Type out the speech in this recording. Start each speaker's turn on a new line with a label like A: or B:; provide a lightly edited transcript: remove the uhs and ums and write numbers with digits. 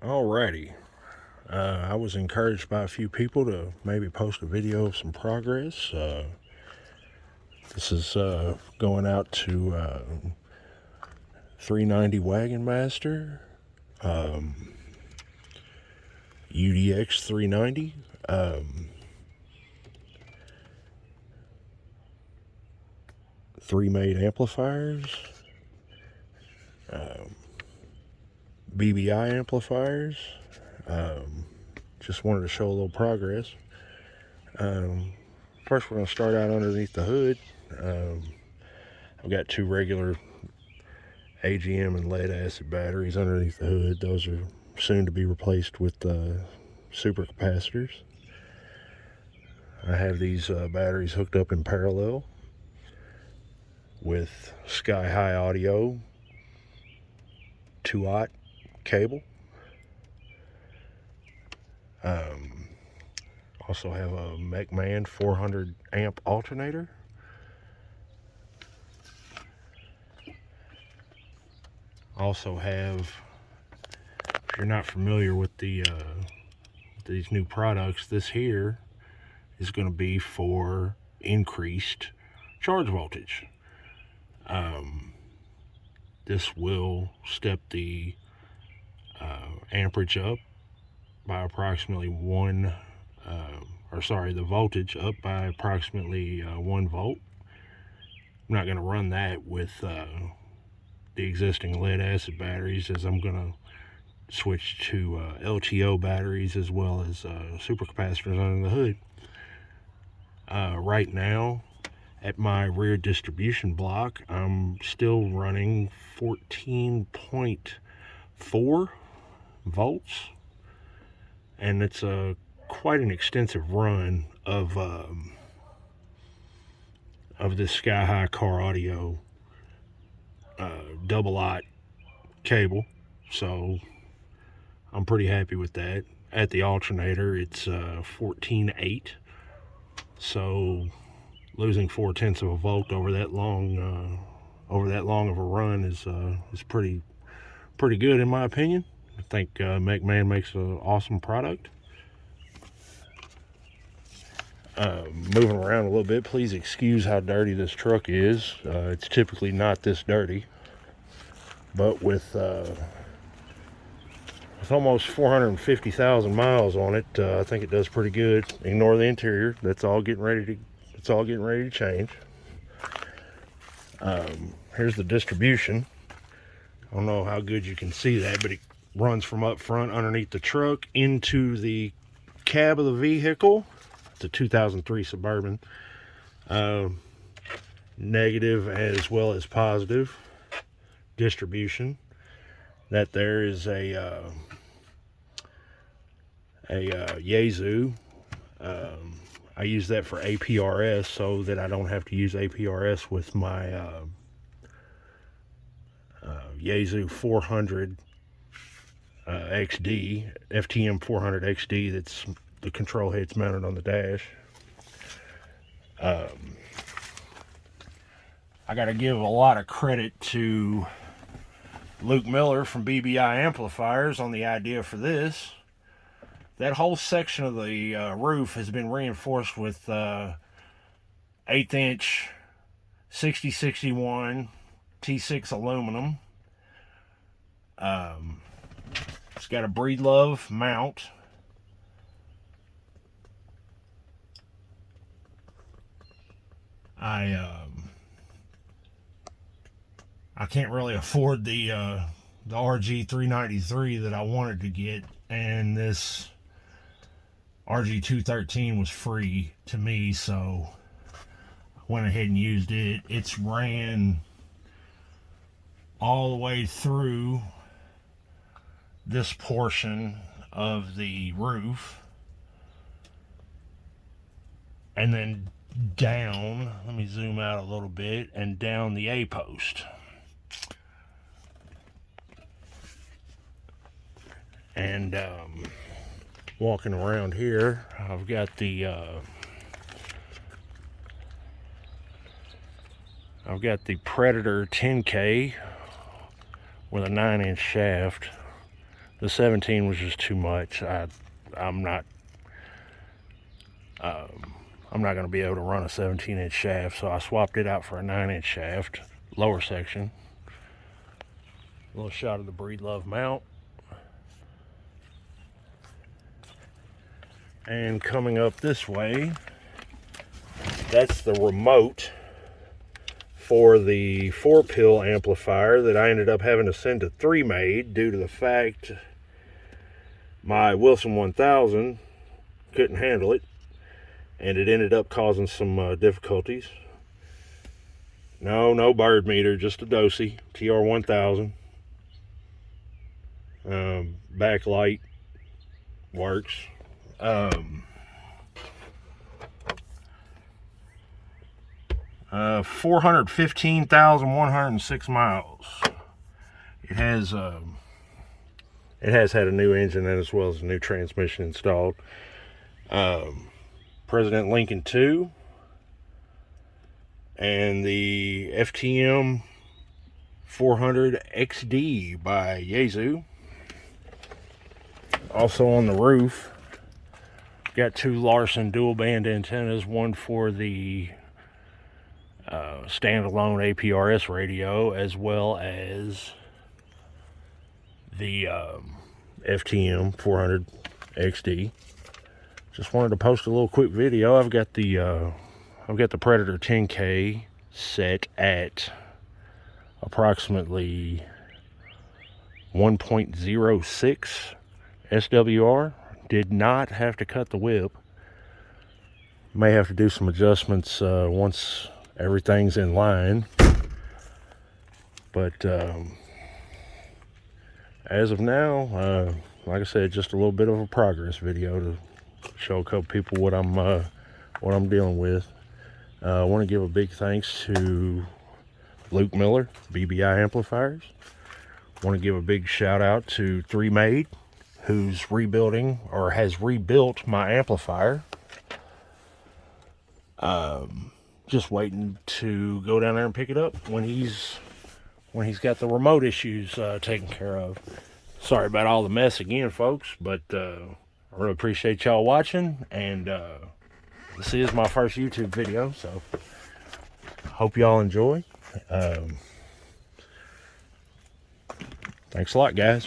A: Alrighty. I was encouraged by a few people to maybe post a video of some progress. This is going out to 390 Wagon Master, UDX 390, 3-made amplifiers, BBI amplifiers. Just wanted to show a little progress. First, we're going to start out underneath the hood. I've got two regular AGM and lead acid batteries underneath the hood. Those are soon to be replaced with supercapacitors. I have these batteries hooked up in parallel with sky-high audio 2-aught cable. Also have a McMahon 400 amp alternator. Also have, if you're not familiar with these new products, this here is going to be for increased charge voltage. This will step the amperage up by approximately the voltage up by approximately 1 volt. I'm not going to run that with the existing lead acid batteries, as I'm going to switch to LTO batteries as well as supercapacitors under the hood. Right now, at my rear distribution block, I'm still running 14.4 volts, and it's quite an extensive run of this sky-high car audio double-aught cable, so I'm pretty happy with that. At the alternator, it's 14.8, so losing 0.4 of a volt over that long of a run is pretty good in my opinion. I think McMahon makes an awesome product. Moving around a little bit, please excuse how dirty this truck is. It's typically not this dirty, but with almost 450,000 miles on it, I think it does pretty good. Ignore the interior; that's all getting ready to change. Here's the distribution. I don't know how good you can see that, but it runs from up front underneath the truck into the cab of the vehicle. It's a 2003 Suburban. Negative as well as positive distribution. That there is a Yaesu. I use that for APRS so that I don't have to use APRS with my Yaesu 400 XD, FTM 400 XD. That's the control head's mounted on the dash. I got to give a lot of credit to Luke Miller from BBI Amplifiers on the idea for this. That whole section of the roof has been reinforced with 1/8 inch 6061 T6 aluminum. It's got a Breedlove mount. I can't really afford the RG 393 that I wanted to get, and this RG 213 was free to me, so I went ahead and used it. It's ran all the way through this portion of the roof, and then down, let me zoom out a little bit, and down the A-post. And walking around here, I've got the Predator 10K with a 9-inch shaft. The 17 was just too much. I'm not going to be able to run a 17-inch shaft, so I swapped it out for a 9-inch shaft, lower section. A little shot of the Breedlove mount. And coming up this way, that's the remote for the 4-pill amplifier that I ended up having to send to 3-made due to the fact my Wilson 1000 couldn't handle it, and it ended up causing some difficulties. No bird meter, just a Dosey TR1000. Backlight works. 415,106 miles. It has had a new engine and as well as a new transmission installed. President Lincoln 2 and the FTM 400 XD by Yaesu. Also on the roof, got 2 Larson dual band antennas, one for the standalone APRS radio as well as the FTM 400 XD. Just wanted to post a little quick video. I've got the Predator 10K set at approximately 1.06 SWR. Did not have to cut the whip. May have to do some adjustments once everything's in line. But as of now, like I said, just a little bit of a progress video to show a couple people what I'm dealing with. I want to give a big thanks to Luke Miller, BBI Amplifiers. I want to give a big shout out to 3-made, who's rebuilding or has rebuilt my amplifier. Just waiting to go down there and pick it up when he's got the remote issues taken care of. Sorry about all the mess again, folks, but I really appreciate y'all watching, and this is my first YouTube video, so hope y'all enjoy. Thanks a lot, guys.